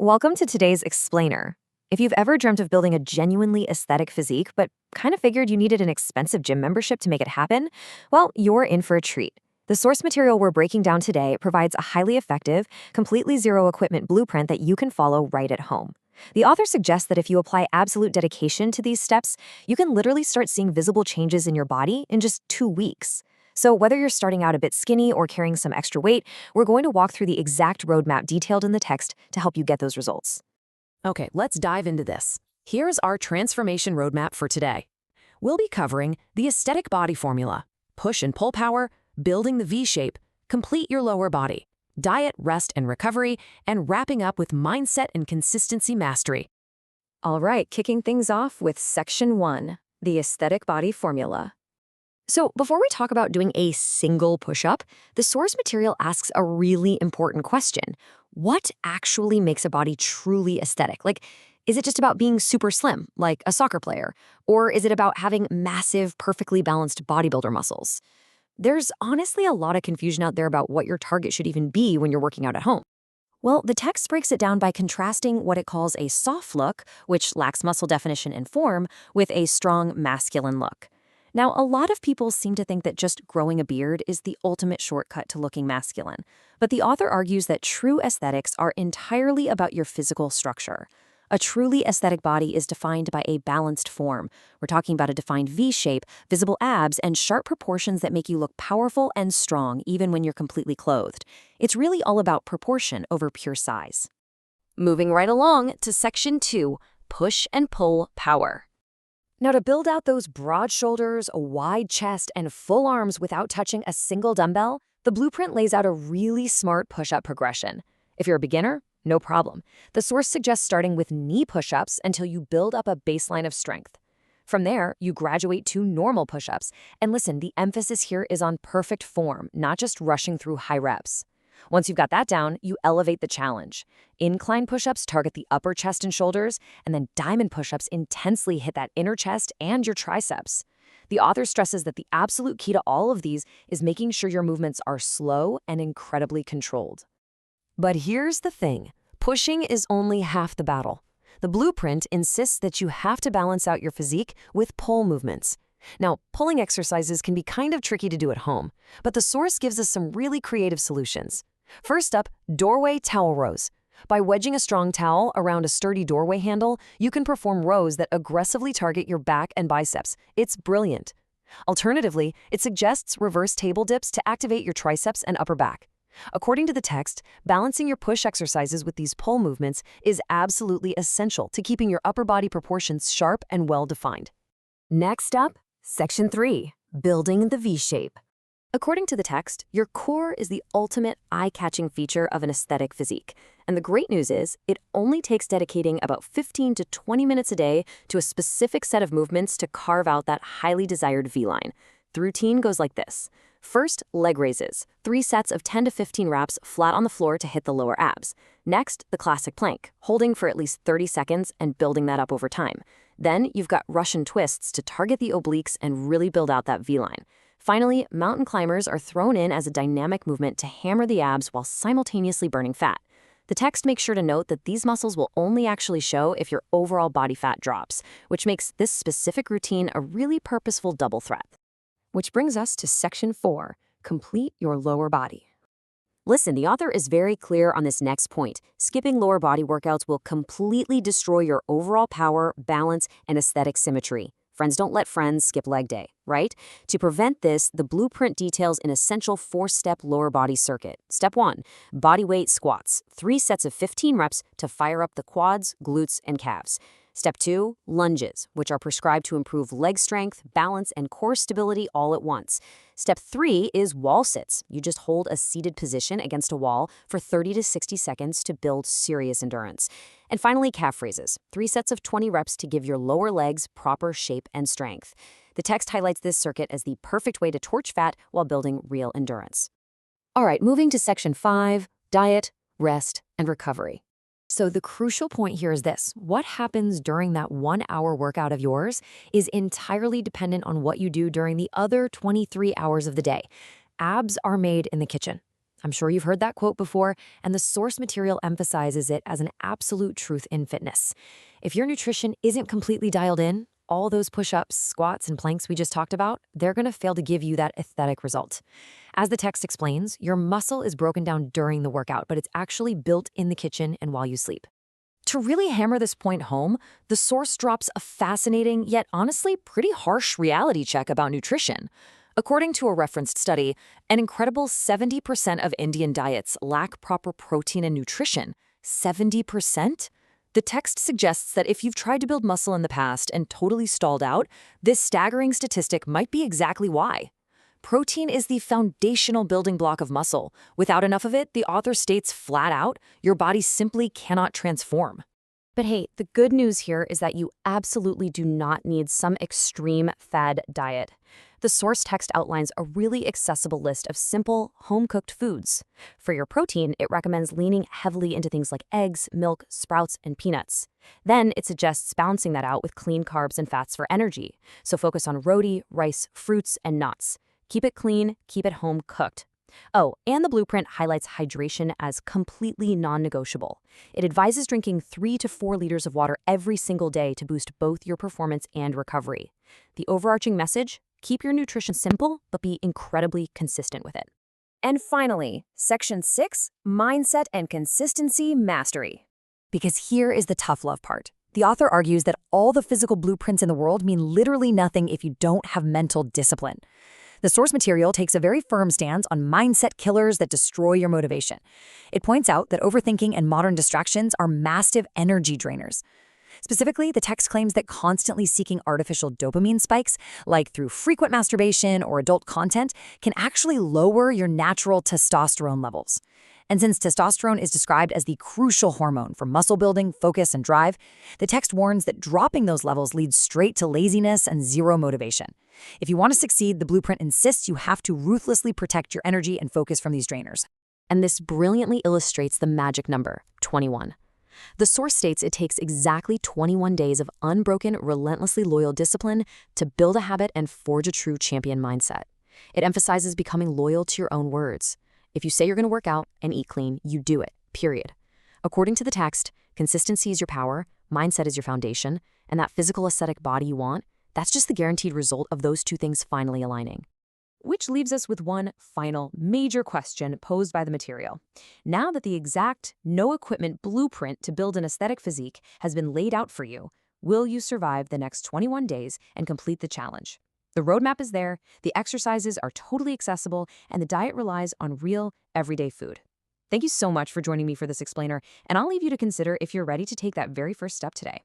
Welcome to today's Explainer. If you've ever dreamt of building a genuinely aesthetic physique, but kind of figured you needed an expensive gym membership to make it happen, well, you're in for a treat. The source material we're breaking down today provides a highly effective, completely zero equipment blueprint that you can follow right at home. The author suggests that if you apply absolute dedication to these steps, you can literally start seeing visible changes in your body in just 2 weeks. So whether you're starting out a bit skinny or carrying some extra weight, we're going to walk through the exact roadmap detailed in the text to help you get those results. Okay, let's dive into this. Here's our transformation roadmap for today. We'll be covering the aesthetic body formula, push and pull power, building the V shape, complete your lower body, diet, rest, and recovery, and wrapping up with mindset and consistency mastery. All right, kicking things off with Section 1, the aesthetic body formula. So before we talk about doing a single push-up, the source material asks a really important question. What actually makes a body truly aesthetic? Like, is it just about being super slim, like a soccer player? Or is it about having massive, perfectly balanced bodybuilder muscles? There's honestly a lot of confusion out there about what your target should even be when you're working out at home. Well, the text breaks it down by contrasting what it calls a soft look, which lacks muscle definition and form, with a strong masculine look. Now, a lot of people seem to think that just growing a beard is the ultimate shortcut to looking masculine, but the author argues that true aesthetics are entirely about your physical structure. A truly aesthetic body is defined by a balanced form. We're talking about a defined V shape, visible abs, and sharp proportions that make you look powerful and strong even when you're completely clothed. It's really all about proportion over pure size. Moving right along to Section 2, push and pull power. Now, to build out those broad shoulders, a wide chest, and full arms without touching a single dumbbell, the blueprint lays out a really smart push-up progression. If you're a beginner, no problem. The source suggests starting with knee push-ups until you build up a baseline of strength. From there, you graduate to normal push-ups. And listen, the emphasis here is on perfect form, not just rushing through high reps. Once you've got that down, you elevate the challenge. Incline push-ups target the upper chest and shoulders, and then diamond push-ups intensely hit that inner chest and your triceps. The author stresses that the absolute key to all of these is making sure your movements are slow and incredibly controlled. But here's the thing. Pushing is only half the battle. The blueprint insists that you have to balance out your physique with pull movements. Now, pulling exercises can be kind of tricky to do at home, but the source gives us some really creative solutions. First up, doorway towel rows. By wedging a strong towel around a sturdy doorway handle, you can perform rows that aggressively target your back and biceps. It's brilliant. Alternatively, it suggests reverse table dips to activate your triceps and upper back. According to the text, balancing your push exercises with these pull movements is absolutely essential to keeping your upper body proportions sharp and well-defined. Next up, Section 3, building the V shape. According to the text, your core is the ultimate eye-catching feature of an aesthetic physique. And the great news is, it only takes dedicating about 15 to 20 minutes a day to a specific set of movements to carve out that highly desired V-line. The routine goes like this. First, leg raises, 3 sets of 10 to 15 reps flat on the floor to hit the lower abs. Next, the classic plank, holding for at least 30 seconds and building that up over time. Then, you've got Russian twists to target the obliques and really build out that V-line. Finally, mountain climbers are thrown in as a dynamic movement to hammer the abs while simultaneously burning fat. The text makes sure to note that these muscles will only actually show if your overall body fat drops, which makes this specific routine a really purposeful double threat. Which brings us to Section 4, complete your lower body. Listen, the author is very clear on this next point. Skipping lower body workouts will completely destroy your overall power, balance, and aesthetic symmetry. Friends don't let friends skip leg day, right? To prevent this, the blueprint details an essential 4-step lower body circuit. Step 1, body weight squats, 3 sets of 15 reps to fire up the quads, glutes, and calves. Step 2, lunges, which are prescribed to improve leg strength, balance, and core stability all at once. Step 3 is wall sits. You just hold a seated position against a wall for 30 to 60 seconds to build serious endurance. And finally, calf raises, 3 sets of 20 reps to give your lower legs proper shape and strength. The text highlights this circuit as the perfect way to torch fat while building real endurance. All right, moving to Section 5, diet, rest, and recovery. So the crucial point here is this. What happens during that 1-hour workout of yours is entirely dependent on what you do during the other 23 hours of the day. Abs are made in the kitchen. I'm sure you've heard that quote before, and the source material emphasizes it as an absolute truth in fitness. If your nutrition isn't completely dialed in, all those push-ups, squats, and planks we just talked about, they're going to fail to give you that aesthetic result. As the text explains, your muscle is broken down during the workout, but it's actually built in the kitchen and while you sleep. To really hammer this point home, the source drops a fascinating, yet honestly pretty harsh reality check about nutrition. According to a referenced study, an incredible 70% of Indian diets lack proper protein and nutrition. 70%? The text suggests that if you've tried to build muscle in the past and totally stalled out, this staggering statistic might be exactly why. Protein is the foundational building block of muscle. Without enough of it, the author states flat out, your body simply cannot transform. But hey, the good news here is that you absolutely do not need some extreme fad diet. The source text outlines a really accessible list of simple, home-cooked foods. For your protein, it recommends leaning heavily into things like eggs, milk, sprouts, and peanuts. Then it suggests balancing that out with clean carbs and fats for energy. So focus on roti, rice, fruits, and nuts. Keep it clean, keep it home-cooked. Oh, and the blueprint highlights hydration as completely non-negotiable. It advises drinking 3 to 4 liters of water every single day to boost both your performance and recovery. The overarching message? Keep your nutrition simple, but be incredibly consistent with it. And finally, Section 6, Mindset and Consistency Mastery. Because here is the tough love part. The author argues that all the physical blueprints in the world mean literally nothing if you don't have mental discipline. The source material takes a very firm stance on mindset killers that destroy your motivation. It points out that overthinking and modern distractions are massive energy drainers. Specifically, the text claims that constantly seeking artificial dopamine spikes, like through frequent masturbation or adult content, can actually lower your natural testosterone levels. And since testosterone is described as the crucial hormone for muscle building, focus, and drive, the text warns that dropping those levels leads straight to laziness and zero motivation. If you want to succeed, the blueprint insists you have to ruthlessly protect your energy and focus from these drainers. And this brilliantly illustrates the magic number, 21. The source states it takes exactly 21 days of unbroken, relentlessly loyal discipline to build a habit and forge a true champion mindset. It emphasizes becoming loyal to your own words. If you say you're going to work out and eat clean, you do it, period. According to the text, consistency is your power, mindset is your foundation, and that physical aesthetic body you want, that's just the guaranteed result of those two things finally aligning. Which leaves us with one final major question posed by the material. Now that the exact, no-equipment blueprint to build an aesthetic physique has been laid out for you, will you survive the next 21 days and complete the challenge? The roadmap is there, the exercises are totally accessible, and the diet relies on real, everyday food. Thank you so much for joining me for this explainer, and I'll leave you to consider if you're ready to take that very first step today.